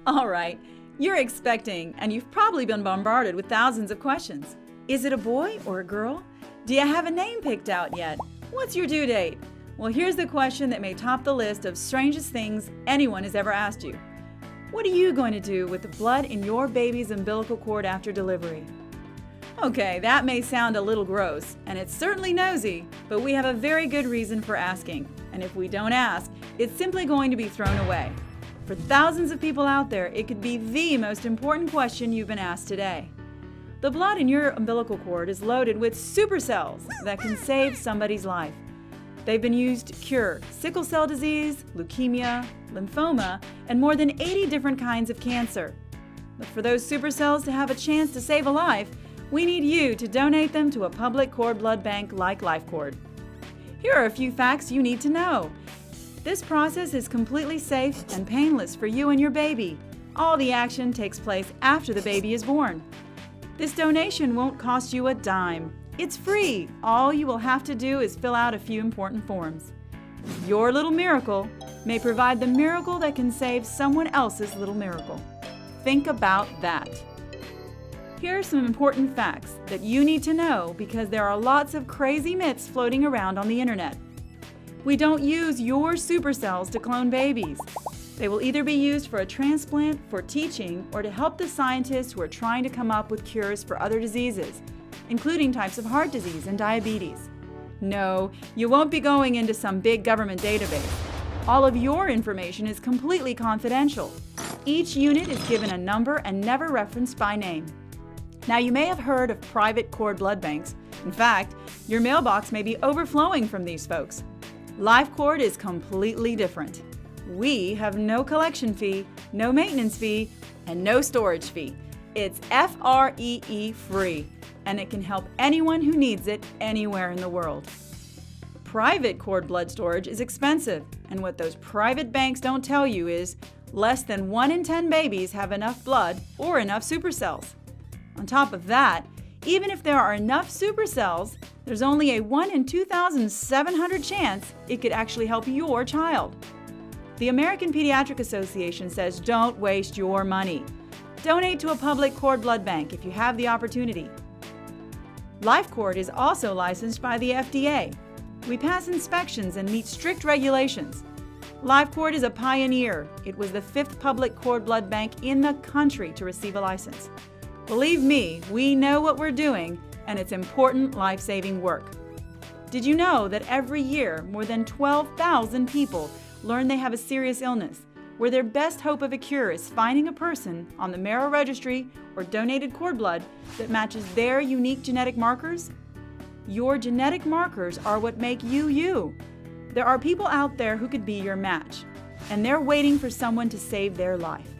All right, you're expecting, and you've probably been bombarded with thousands of questions. Is it a boy or a girl? Do you have a name picked out yet? What's your due date? Well, here's the question that may top the list of strangest things anyone has ever asked you. What are you going to do with the blood in your baby's umbilical cord after delivery? Okay, that may sound a little gross, and it's certainly nosy, but we have a very good reason for asking. And if we don't ask, it's simply going to be thrown away. For thousands of people out there, it could be the most important question you've been asked today. The blood in your umbilical cord is loaded with supercells that can save somebody's life. They've been used to cure sickle cell disease, leukemia, lymphoma, and more than 80 different kinds of cancer. But for those supercells to have a chance to save a life, we need you to donate them to a public cord blood bank like LifeCord. Here are a few facts you need to know. This process is completely safe and painless for you and your baby. All the action takes place after the baby is born. This donation won't cost you a dime. It's free. All you will have to do is fill out a few important forms. Your little miracle may provide the miracle that can save someone else's little miracle. Think about that. Here are some important facts that you need to know because there are lots of crazy myths floating around on the internet. We don't use your supercells to clone babies. They will either be used for a transplant, for teaching, or to help the scientists who are trying to come up with cures for other diseases, including types of heart disease and diabetes. No, you won't be going into some big government database. All of your information is completely confidential. Each unit is given a number and never referenced by name. Now, you may have heard of private cord blood banks. In fact, your mailbox may be overflowing from these folks. LifeCord is completely different. We have no collection fee, no maintenance fee, and no storage fee. It's FREE free, and it can help anyone who needs it anywhere in the world. Private cord blood storage is expensive, and what those private banks don't tell you is less than 1 in 10 babies have enough blood or enough supercells. On top of that, even if there are enough supercells, there's only a 1 in 2,700 chance it could actually help your child. The American Pediatric Association says don't waste your money. Donate to a public cord blood bank if you have the opportunity. LifeCord is also licensed by the FDA. We pass inspections and meet strict regulations. LifeCord is a pioneer. It was the 5th public cord blood bank in the country to receive a license. Believe me, we know what we're doing, and it's important life-saving work. Did you know that every year more than 12,000 people learn they have a serious illness, where their best hope of a cure is finding a person on the marrow registry or donated cord blood that matches their unique genetic markers? Your genetic markers are what make you you. There are people out there who could be your match, and they're waiting for someone to save their life.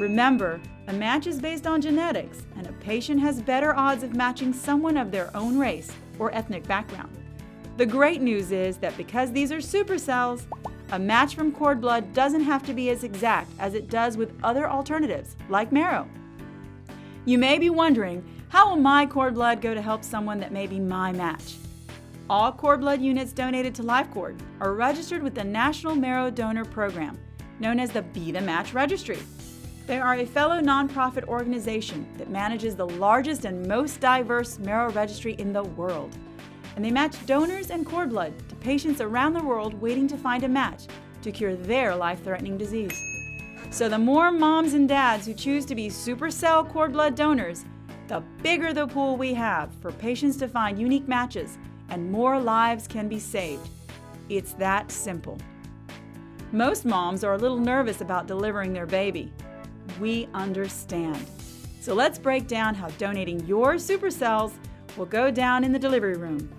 Remember, a match is based on genetics, and a patient has better odds of matching someone of their own race or ethnic background. The great news is that because these are supercells, a match from cord blood doesn't have to be as exact as it does with other alternatives, like marrow. You may be wondering, how will my cord blood go to help someone that may be my match? All cord blood units donated to LifeCord are registered with the National Marrow Donor Program, known as the Be the Match Registry. They are a fellow nonprofit organization that manages the largest and most diverse marrow registry in the world. And they match donors and cord blood to patients around the world waiting to find a match to cure their life-threatening disease. So the more moms and dads who choose to be supercell cord blood donors, the bigger the pool we have for patients to find unique matches, and more lives can be saved. It's that simple. Most moms are a little nervous about delivering their baby. We understand. So let's break down how donating your supercells will go down in the delivery room.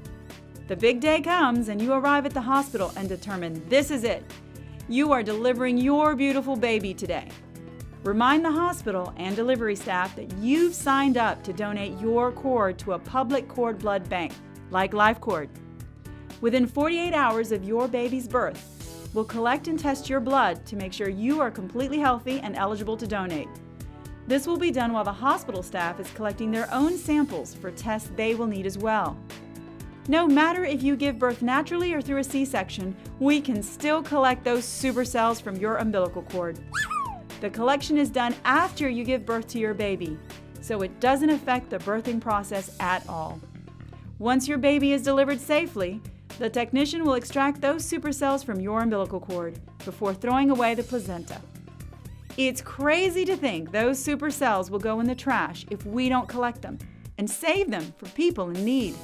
The big day comes and you arrive at the hospital and determine this is it. You are delivering your beautiful baby today. Remind the hospital and delivery staff that you've signed up to donate your cord to a public cord blood bank, like LifeCord. Within 48 hours of your baby's birth, we'll collect and test your blood to make sure you are completely healthy and eligible to donate. This will be done while the hospital staff is collecting their own samples for tests they will need as well. No matter if you give birth naturally or through a C-section, we can still collect those supercells from your umbilical cord. The collection is done after you give birth to your baby, so it doesn't affect the birthing process at all. Once your baby is delivered safely, the technician will extract those supercells from your umbilical cord before throwing away the placenta. It's crazy to think those supercells will go in the trash if we don't collect them and save them for people in need.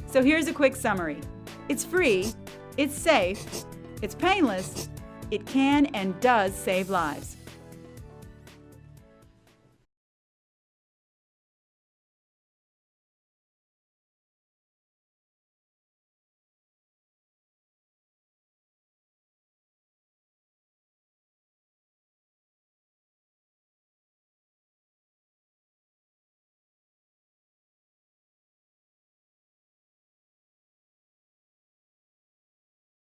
So here's a quick summary. It's free, it's safe, it's painless, it can and does save lives.